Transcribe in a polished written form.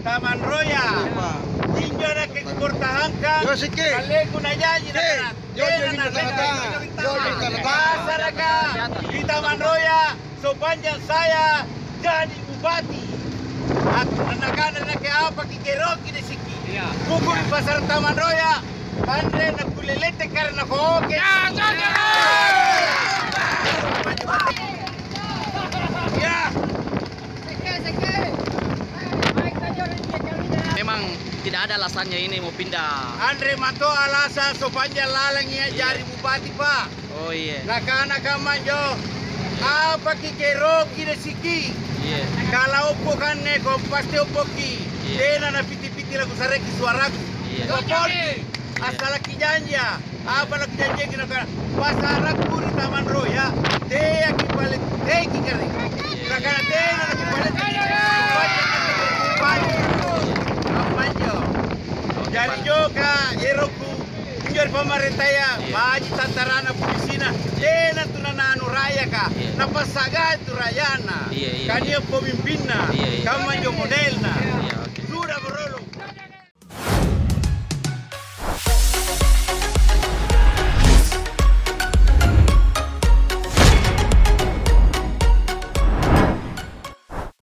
Taman Roya. Inyo na kagportahankan. Yo sige. Kale ko na yan. Yo Pasaraga di Taman Roya. So panjang saya jadi bupati. At nanagana na kaya apa kikiroki na siki. Kukul pasar Taman Roya. Andre na kulilete karena ko. Memang tidak ada alasannya ini mau pindah. Andre Mato alasan supaya lalangnya jadi bupati pak. Oh iya. Nakana kamanjo apa kikero kide siki. Iya. Kalau bukan neko pasti opoki. Dena na piti-piti lagu sareki suaraku. Iya. Kopoli. Asal kijanja. Apa lagi janji kena pasaraku di Taman Roya. Dia kipalik kikari. Nakana dena na kipalik. Jadi juga eroku injor pemerintah ya maji tantarana pulisina dena tunana anu raya ka napasaga tu rayana kan dia pemimpinna kamu jo modelna